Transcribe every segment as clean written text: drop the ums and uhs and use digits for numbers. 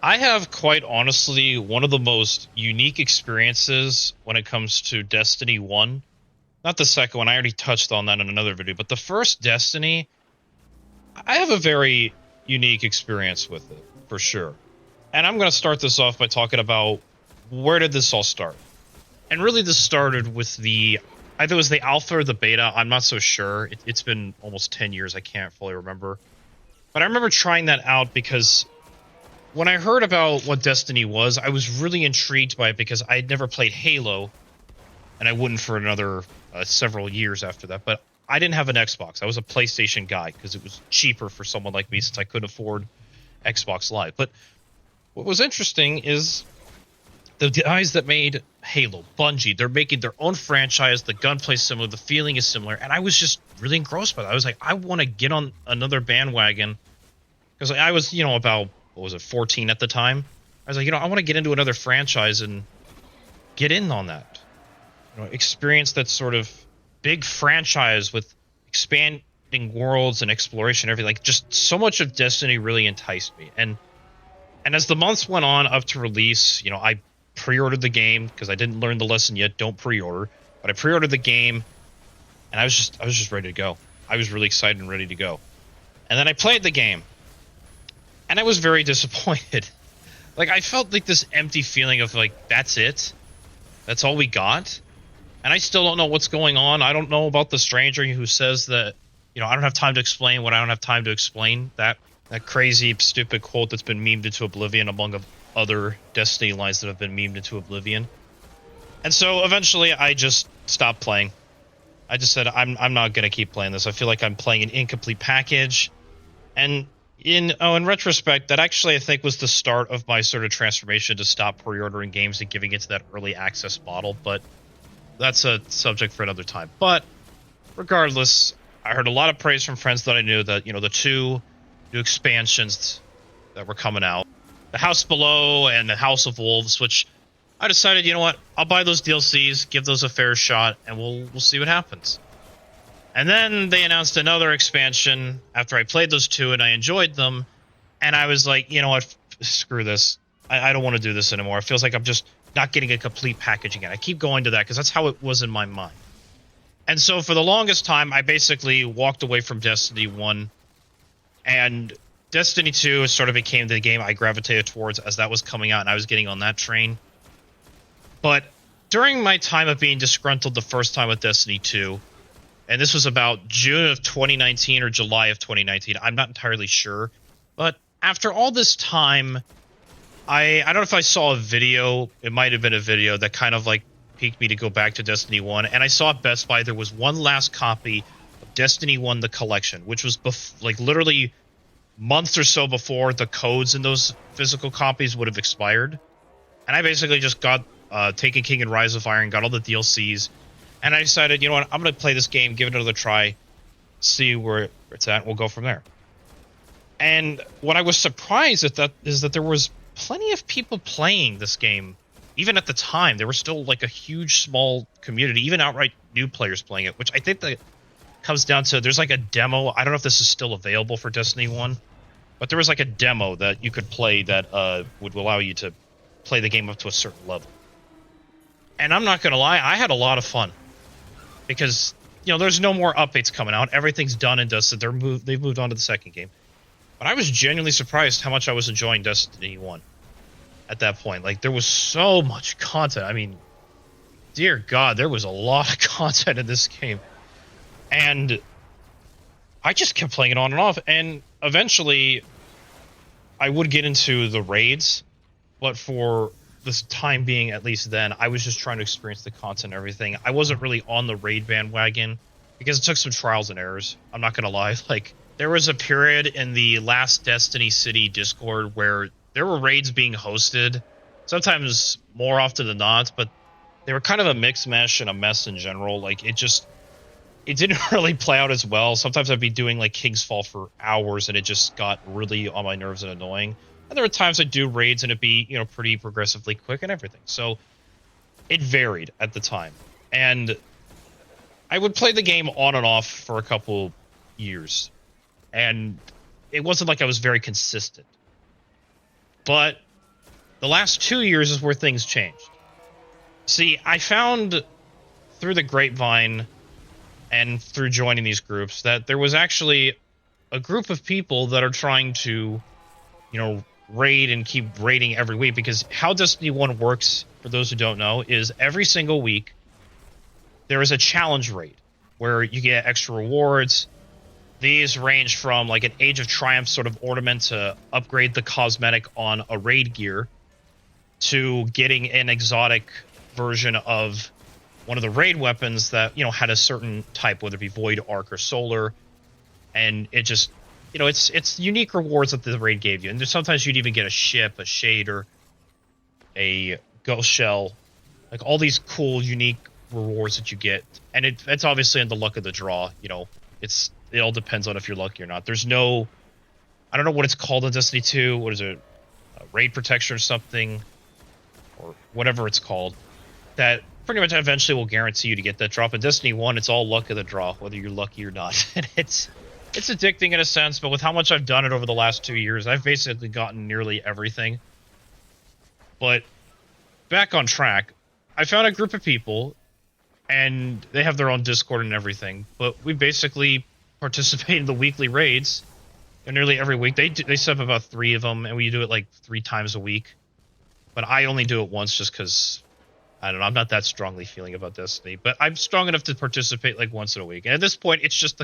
I have quite honestly one of the most unique experiences when it comes to Destiny 1. Not the second one, I already touched on that in another video, but the first Destiny, I have a very unique experience with it, for sure. And I'm going to start this off by talking about where did this all start? And really this started with either it was the alpha or the beta, I'm not so sure. It's been almost 10 years, I can't fully remember. But I remember trying that out because when I heard about what Destiny was, I was really intrigued by it because I had never played Halo, and I wouldn't for another several years after that. But I didn't have an Xbox. I was a PlayStation guy because it was cheaper for someone like me since I couldn't afford Xbox Live. But what was interesting is the guys that made Halo, Bungie, they're making their own franchise. The gunplay's similar, the feeling is similar, and I was just really engrossed by that. I was like, I want to get on another bandwagon because I was, about what was it, 14 at the time. I was like, I want to get into another franchise and get in on that. Experience that sort of big franchise with expanding worlds and exploration, everything. Like, just so much of Destiny really enticed me. And as the months went on up to release, I pre-ordered the game because I didn't learn the lesson yet. Don't pre-order, but I pre-ordered the game, and I was just ready to go. I was really excited and ready to go. And then I played the game, and I was very disappointed. Like, I felt like this empty feeling of like, that's it, that's all we got. And I still don't know what's going on. I don't know about the stranger who says that, I don't have time to explain what I don't have time to explain. That crazy, stupid quote that's been memed into oblivion among other Destiny lines that have been memed into oblivion. And so eventually I just stopped playing. I just said, I'm not going to keep playing this. I feel like I'm playing an incomplete package. And in retrospect, that actually I think was the start of my sort of transformation to stop pre-ordering games and giving it to that early access model. But that's a subject for another time. But regardless, I heard a lot of praise from friends that I knew that, the two new expansions that were coming out, the House Below and the House of Wolves, which I decided, you know what, I'll buy those DLCs, give those a fair shot, and we'll see what happens. And then they announced another expansion after I played those two and I enjoyed them, and I was like, you know what, screw this. I don't want to do this anymore. It feels like I'm just not getting a complete package again. I keep going to that because that's how it was in my mind. And so for the longest time, I basically walked away from Destiny 1, and Destiny 2 sort of became the game I gravitated towards as that was coming out and I was getting on that train. But during my time of being disgruntled the first time with Destiny 2, and this was about June of 2019 or July of 2019, I'm not entirely sure, but after all this time, I don't know if I saw a video, it might have been a video that kind of like piqued me to go back to Destiny 1, and I saw at Best Buy there was one last copy of Destiny 1 The Collection, which was like literally months or so before the codes in those physical copies would have expired. And I basically just got Taken King and Rise of Iron, got all the DLCs, and I decided, you know what, I'm going to play this game, give it another try, see where it's at, and we'll go from there. And what I was surprised at that is that there was plenty of people playing this game. Even at the time, there was still like a huge, small community, even outright new players playing it, which I think that comes down to, there's like a demo. I don't know if this is still available for Destiny 1, but there was like a demo that you could play that would allow you to play the game up to a certain level. And I'm not going to lie, I had a lot of fun. Because, there's no more updates coming out. Everything's done and dusted. They've moved on to the second game. But I was genuinely surprised how much I was enjoying Destiny 1 at that point. Like, there was so much content. I mean, dear God, there was a lot of content in this game. And I just kept playing it on and off. And eventually, I would get into the raids. But for this time being, at least then, I was just trying to experience the content and everything. I wasn't really on the raid bandwagon because it took some trials and errors. I'm not going to lie. Like, there was a period in the last Destiny City Discord where there were raids being hosted, sometimes more often than not, but they were kind of a mixed mesh and a mess in general. Like, it didn't really play out as well. Sometimes I'd be doing like King's Fall for hours and it just got really on my nerves and annoying. And there were times I'd do raids and it'd be, pretty progressively quick and everything. So it varied at the time. And I would play the game on and off for a couple years. And it wasn't like I was very consistent. But The last 2 years is where things changed. See, I found through the grapevine and through joining these groups that there was actually a group of people that are trying to, raid and keep raiding every week, because how Destiny 1 works, for those who don't know, is every single week there is a challenge raid where you get extra rewards. These range from like an Age of Triumph sort of ornament to upgrade the cosmetic on a raid gear, to getting an exotic version of one of the raid weapons that, had a certain type, whether it be Void, Arc, or Solar. And it just, it's unique rewards that the raid gave you. And sometimes you'd even get a ship, a shade, or a ghost shell. Like all these cool, unique rewards that you get. And it's obviously in the luck of the draw. It all depends on if you're lucky or not. There's no, I don't know what it's called in Destiny 2. What is it? Raid protection or something, or whatever it's called, that pretty much eventually will guarantee you to get that drop. In Destiny 1, it's all luck of the draw, whether you're lucky or not. And it's addicting in a sense, but with how much I've done it over the last 2 years, I've basically gotten nearly everything. But back on track, I found a group of people, and they have their own Discord and everything, but we basically participate in the weekly raids. And nearly every week, they set up about 3 of them, and we do it like 3 times a week. But I only do it once just because, I don't know, I'm not that strongly feeling about Destiny. But I'm strong enough to participate like once in a week. And at this point, it's just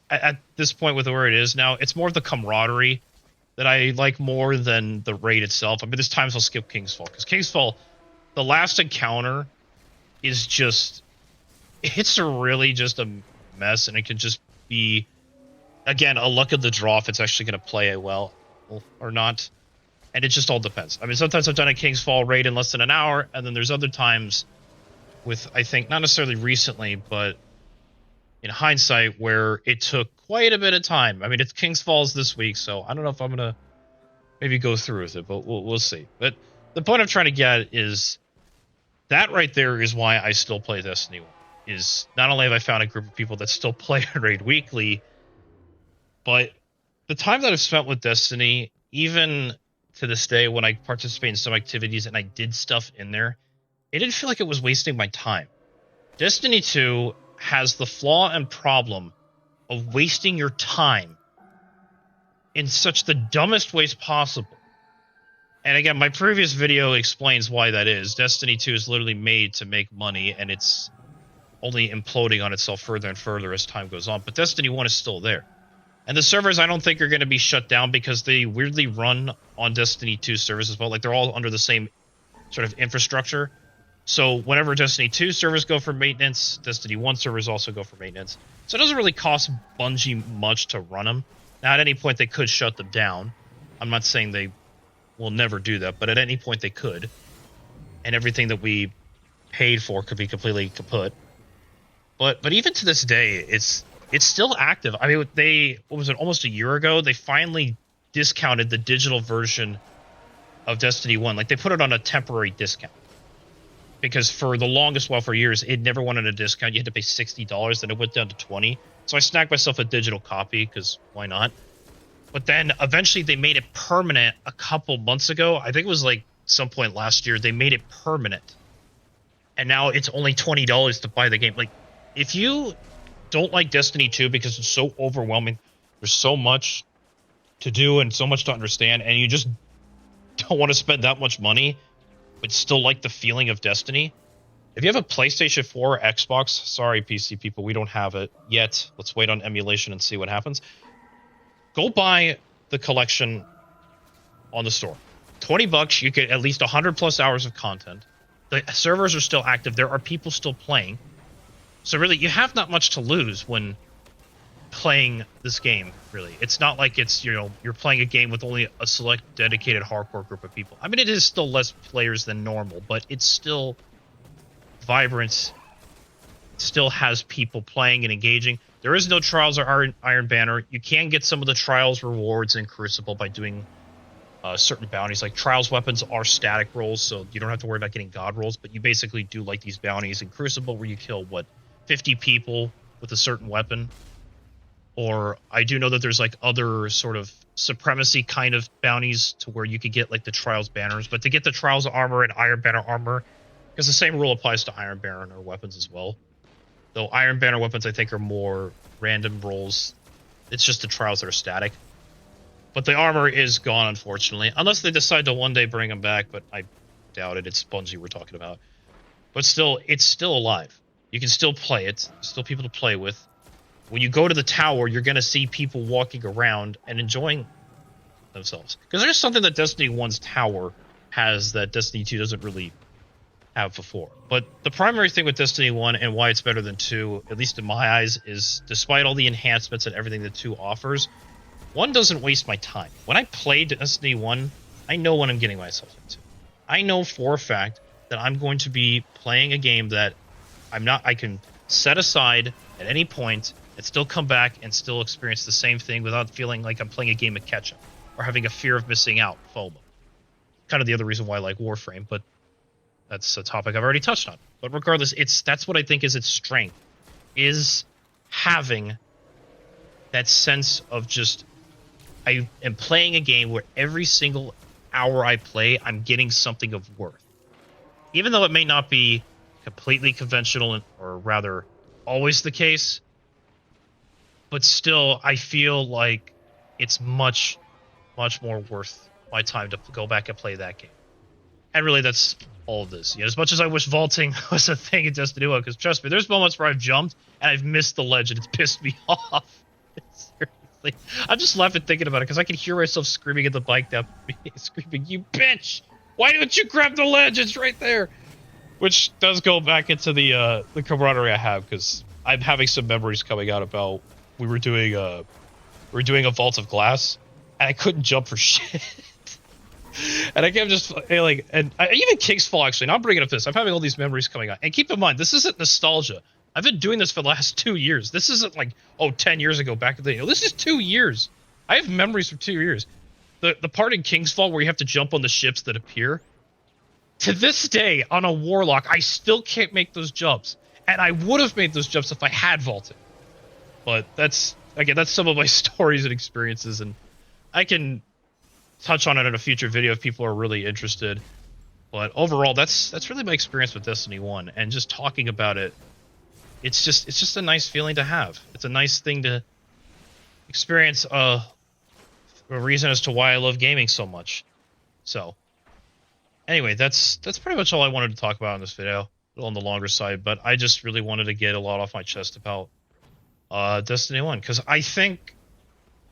at this point with where it is now, it's more of the camaraderie that I like more than the raid itself. I mean, there's times I'll skip Kingsfall, because Kingsfall, the last encounter is just, it's really just a mess, and it can just be, again, a luck of the draw if it's actually going to play well or not. And it just all depends. I mean, sometimes I've done a Kingsfall raid in less than an hour, and then there's other times with, I think, not necessarily recently, but in hindsight, where it took quite a bit of time. I mean, it's Kingsfall's this week, so I don't know if I'm going to maybe go through with it, but we'll see. But the point I'm trying to get is that right there is why I still play Destiny 1. Is not only have I found a group of people that still play raid weekly, but the time that I've spent with Destiny, even to this day, when I participate in some activities and I did stuff in there, it didn't feel like it was wasting my time. Destiny 2 has the flaw and problem of wasting your time in such the dumbest ways possible. And again, my previous video explains why that is. Destiny 2 is literally made to make money, and it's only imploding on itself further and further as time goes on. But Destiny 1 is still there. And the servers, I don't think, are going to be shut down, because they weirdly run on Destiny 2 servers as well. Like, they're all under the same sort of infrastructure. So whenever Destiny 2 servers go for maintenance, Destiny 1 servers also go for maintenance. So it doesn't really cost Bungie much to run them. Now, at any point, they could shut them down. I'm not saying they will never do that, but at any point, they could. And everything that we paid for could be completely kaput. But even to this day, it's still active. I mean, what was it, almost a year ago, they finally discounted the digital version of Destiny 1. Like, they put it on a temporary discount. Because for the longest while, for years, it never wanted a discount. You had to pay $60, then it went down to $20. So I snagged myself a digital copy, because why not? But then eventually they made it permanent a couple months ago. I think it was like some point last year. They made it permanent. And now it's only $20 to buy the game. Like, if you don't like Destiny 2 because it's so overwhelming, there's so much to do and so much to understand, and you just don't want to spend that much money, but still like the feeling of Destiny. If you have a PlayStation 4 or Xbox, sorry PC people, we don't have it yet. Let's wait on emulation and see what happens. Go buy the collection on the store. $20, you get at least 100 plus hours of content. The servers are still active. There are people still playing. So really, you have not much to lose when playing this game, really. It's not like it's, you're playing a game with only a select dedicated hardcore group of people. I mean, it is still less players than normal, but it's still vibrant. It still has people playing and engaging. There is no Trials or Iron Banner. You can get some of the Trials rewards in Crucible by doing certain bounties. Like, Trials weapons are static rolls, so you don't have to worry about getting God rolls, but you basically do like these bounties in Crucible where you kill, 50 people with a certain weapon. Or I do know that there's like other sort of supremacy kind of bounties to where you could get like the Trials banners, but to get the Trials armor and Iron Banner armor, because the same rule applies to Iron Banner weapons as well. Though Iron Banner weapons, I think, are more random rolls. It's just the Trials that are static. But the armor is gone, unfortunately. Unless they decide to one day bring them back, but I doubt it. It's Bungie we're talking about. But still, it's still alive. You can still play it. There's still people to play with. When you go to the tower, you're going to see people walking around and enjoying themselves. Because there's something that Destiny 1's tower has that Destiny 2 doesn't really have before. But the primary thing with Destiny 1 and why it's better than 2, at least in my eyes, is despite all the enhancements and everything that 2 offers, 1 doesn't waste my time. When I play Destiny 1, I know what I'm getting myself into. I know for a fact that I'm going to be playing a game that I can set aside at any point and still come back and still experience the same thing without feeling like I'm playing a game of catch-up or having a fear of missing out, FOMO. Kind of the other reason why I like Warframe, but that's a topic I've already touched on. But regardless, that's what I think is its strength, is having that sense of just, I am playing a game where every single hour I play, I'm getting something of worth. Even though it may not be completely conventional, or rather always the case, but still I feel like it's much, much more worth my time to go back and play that game. And really, that's all of this. As much as I wish vaulting was a thing in Destiny 1, because trust me, there's moments where I've jumped and I've missed the ledge and it's pissed me off. Seriously. I'm just laughing thinking about it because I can hear myself screaming at the bike down me, screaming, "You bitch! Why didn't you grab the ledge? It's right there!" Which does go back into the camaraderie I have, because I'm having some memories coming out about we were doing a vault of glass and I couldn't jump for shit. And I kept just like, and even Kingsfall, actually, now I'm bringing up this, I'm having all these memories coming out. And keep in mind, this isn't nostalgia. I've been doing this for the last 2 years. This isn't like, 10 years ago back in the day. This is 2 years. I have memories from 2 years. The part in Kingsfall where you have to jump on the ships that appear, to this day, on a Warlock, I still can't make those jumps. And I would have made those jumps if I had vaulted. But that's some of my stories and experiences, and I can touch on it in a future video if people are really interested. But overall, that's really my experience with Destiny 1, and just talking about it, it's just a nice feeling to have. It's a nice thing to experience, a reason as to why I love gaming so much. So anyway, that's pretty much all I wanted to talk about in this video. A little on the longer side, but I just really wanted to get a lot off my chest about Destiny 1, because I think,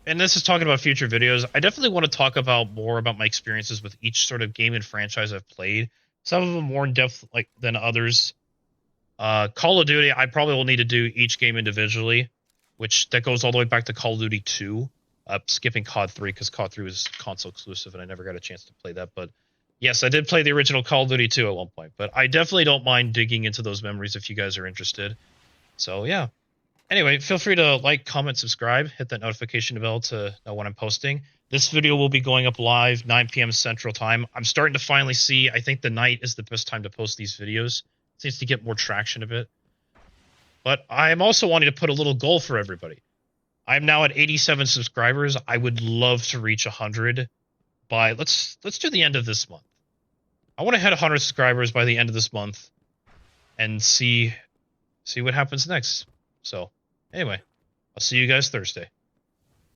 and this is talking about future videos, I definitely want to talk about more about my experiences with each sort of game and franchise I've played. Some of them more in depth than others. Call of Duty, I probably will need to do each game individually, which that goes all the way back to Call of Duty 2. Skipping COD 3, because COD 3 was console exclusive and I never got a chance to play that. But yes, I did play the original Call of Duty 2 at one point. But I definitely don't mind digging into those memories if you guys are interested. So yeah. Anyway, feel free to like, comment, subscribe, hit that notification bell to know when I'm posting. This video will be going up live 9 p.m. Central Time. I'm starting to finally see, I think the night is the best time to post these videos. It seems to get more traction a bit. But I'm also wanting to put a little goal for everybody. I'm now at 87 subscribers. I would love to reach 100 by, let's do the end of this month. I want to hit 100 subscribers by the end of this month and see what happens next. So anyway, I'll see you guys Thursday.